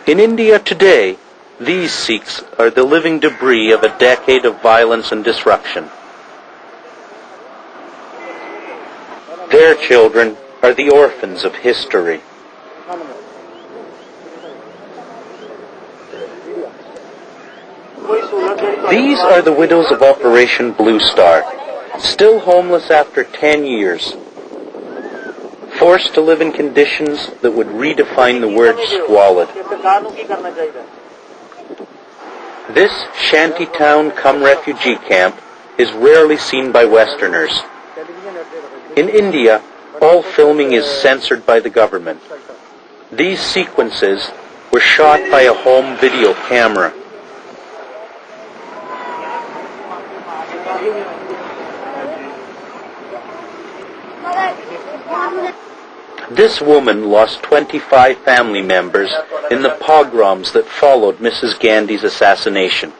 In India today, these Sikhs are the living debris of a decade of violence and disruption. Their children are the orphans of history. These are the widows of Operation Blue Star, still homeless after 10 years, forced to live in conditions that would redefine the word squalid. This shantytown cum refugee camp is rarely seen by Westerners. In India, all filming is censored by the government. These sequences were shot by a home video camera. This woman lost 25 family members in the pogroms that followed Mrs. Gandhi's assassination.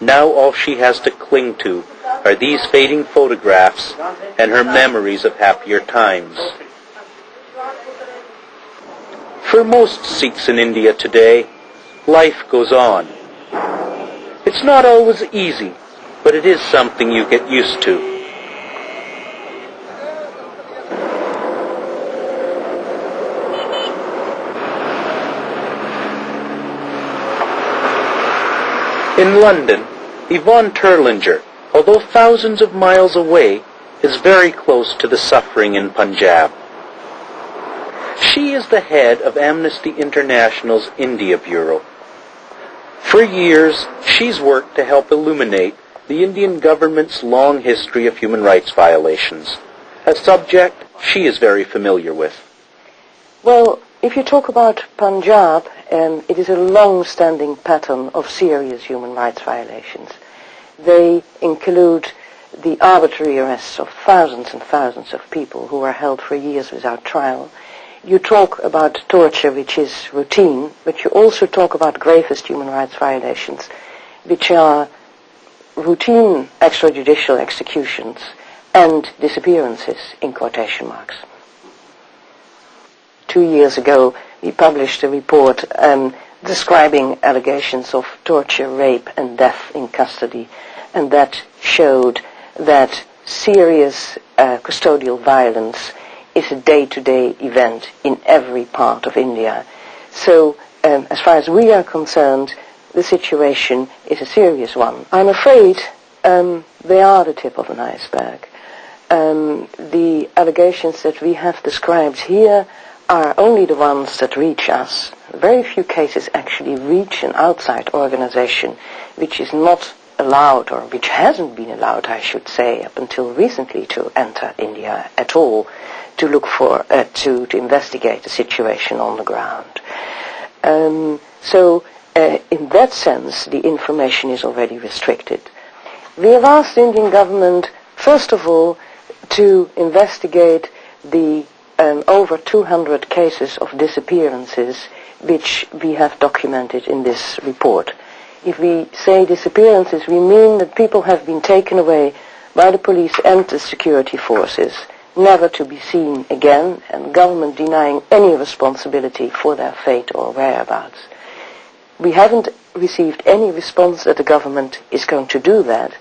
Now all she has to cling to are these fading photographs and her memories of happier times. For most Sikhs in India today, life goes on. It's not always easy, but it is something you get used to. In London, Yvonne Terlinger, although thousands of miles away, is very close to the suffering in Punjab. She is the head of Amnesty International's India Bureau. For years, she's worked to help illuminate the Indian government's long history of human rights violations, a subject she is very familiar with. Well, if you talk about Punjab, it is a long-standing pattern of serious human rights violations. They include the arbitrary arrests of thousands and thousands of people who are held for years without trial. You talk about torture, which is routine, but you also talk about gravest human rights violations, which are routine extrajudicial executions and disappearances, in quotation marks. 2 years ago, we published a report describing allegations of torture, rape, and death in custody, and that showed that serious custodial violence is a day-to-day event in every part of India. So, as far as we are concerned, the situation is a serious one. I'm afraid they are the tip of an iceberg. The allegations that we have described here are only the ones that reach us. Very few cases actually reach an outside organization which is not allowed, or which hasn't been allowed, I should say, up until recently, to enter India at all, to look for, to investigate the situation on the ground. So, in that sense, the information is already restricted. We have asked the Indian government, first of all, to investigate the over 200 cases of disappearances which we have documented in this report. If we say disappearances, we mean that people have been taken away by the police and the security forces, never to be seen again, and government denying any responsibility for their fate or whereabouts. We haven't received any response that the government is going to do that,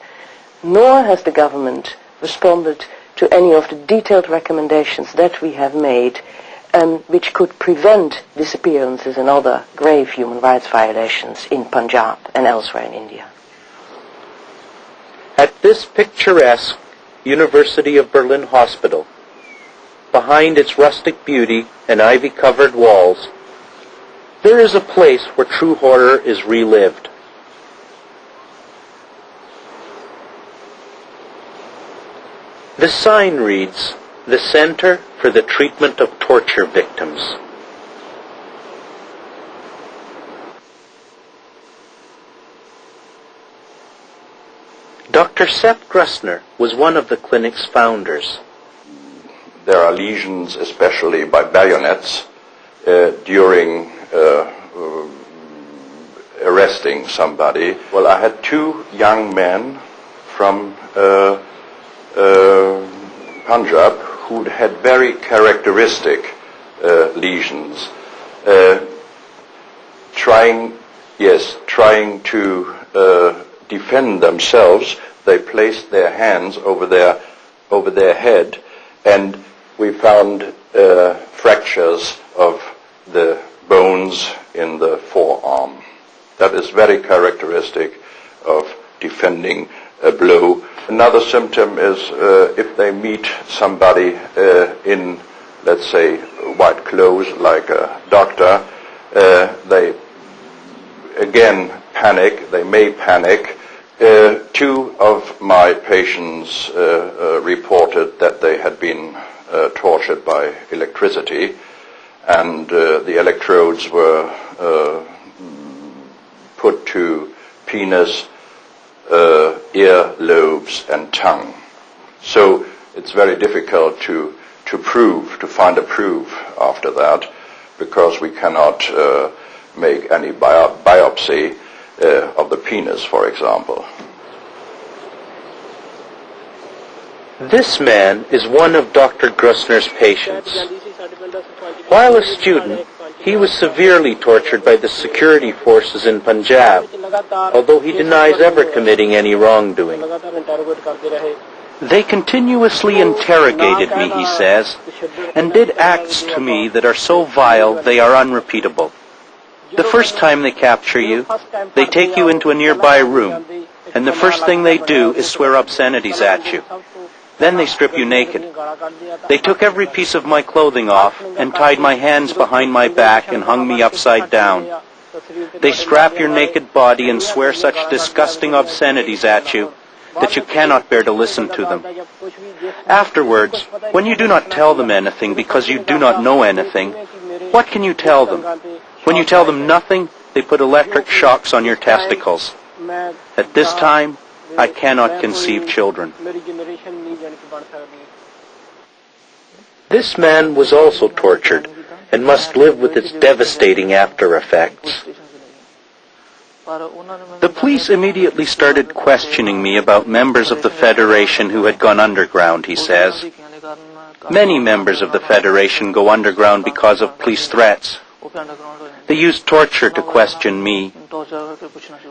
nor has the government responded to any of the detailed recommendations that we have made, which could prevent disappearances and other grave human rights violations in Punjab and elsewhere in India. At this picturesque University of Berlin hospital, behind its rustic beauty and ivy-covered walls, there is a place where true horror is relived. The sign reads, "The Center for the Treatment of Torture Victims." Dr. Sepp Grusner was one of the clinic's founders. There are lesions, especially by bayonets, during arresting somebody. Well, I had two young men from Punjab who had very characteristic lesions. trying to defend themselves, they placed their hands over their head, and we found fractures of the bones in the forearm. That is very characteristic of defending a blow. Another symptom is if they meet somebody in, let's say, white clothes, like a doctor, they again panic. They may panic. Two of my patients reported that they had been tortured by electricity, and the electrodes were put to penis, ear lobes, and tongue. So it's very difficult to find a proof after that, because we cannot make any biopsy of the penis, for example. This man is one of Dr. Grussner's patients. While a student, he was severely tortured by the security forces in Punjab, although he denies ever committing any wrongdoing. They continuously interrogated me, he says, and did acts to me that are so vile they are unrepeatable. The first time they capture you, they take you into a nearby room, and the first thing they do is swear obscenities at you. Then they strip you naked. They took every piece of my clothing off and tied my hands behind my back and hung me upside down. They strap your naked body and swear such disgusting obscenities at you that you cannot bear to listen to them. Afterwards, when you do not tell them anything because you do not know anything, what can you tell them? When you tell them nothing, they put electric shocks on your testicles. At this time, I cannot conceive children. This man was also tortured and must live with its devastating after effects. The police immediately started questioning me about members of the Federation who had gone underground, he says. Many members of the Federation go underground because of police threats. They used torture to question me.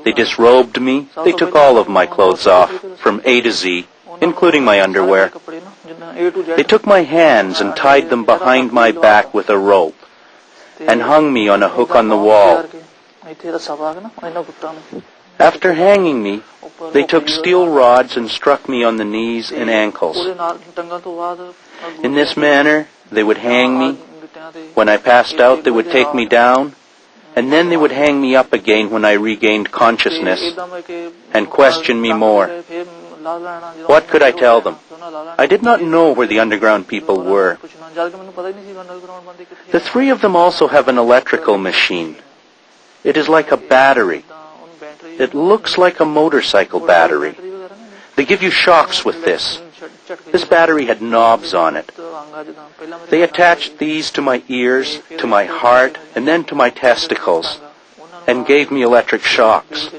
They disrobed me. They took all of my clothes off, from A to Z, including my underwear. They took my hands and tied them behind my back with a rope, and hung me on a hook on the wall. After hanging me, they took steel rods and struck me on the knees and ankles. In this manner, they would hang me. When I passed out, they would take me down, and then they would hang me up again when I regained consciousness, and question me more. What could I tell them? I did not know where the underground people were. The three of them also have an electrical machine. It is like a battery. It looks like a motorcycle battery. They give you shocks with this. This battery had knobs on it. They attached these to my ears, to my heart, and then to my testicles, and gave me electric shocks.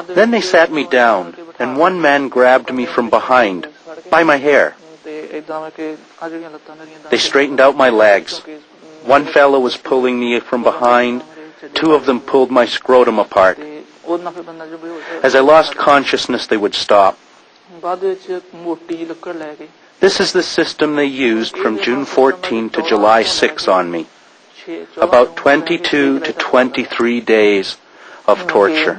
Then they sat me down, and one man grabbed me from behind, by my hair. They straightened out my legs. One fellow was pulling me from behind. Two of them pulled my scrotum apart. As I lost consciousness, they would stop. This is the system they used from June 14 to July 6 on me. About 22 to 23 days of torture.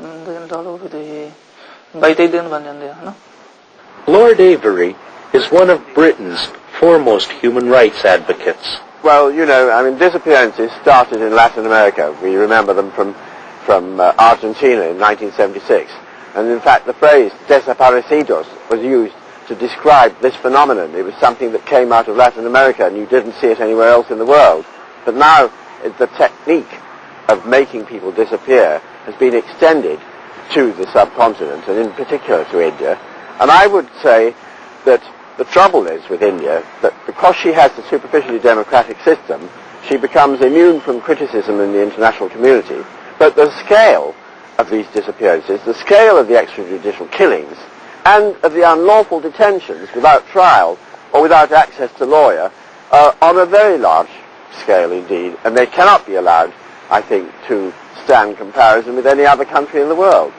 Lord Avery is one of Britain's foremost human rights advocates. Well, disappearances started in Latin America. We remember them from Argentina in 1976. And in fact, the phrase desaparecidos was used to describe this phenomenon. It was something that came out of Latin America, and you didn't see it anywhere else in the world. But now, the technique of making people disappear has been extended to the subcontinent, and in particular to India. And I would say that the trouble is with India that because she has a superficially democratic system, she becomes immune from criticism in the international community. But the scale of these disappearances, the scale of the extrajudicial killings, and of the unlawful detentions without trial or without access to lawyer are on a very large scale indeed, and they cannot be allowed I think, to stand comparison with any other country in the world.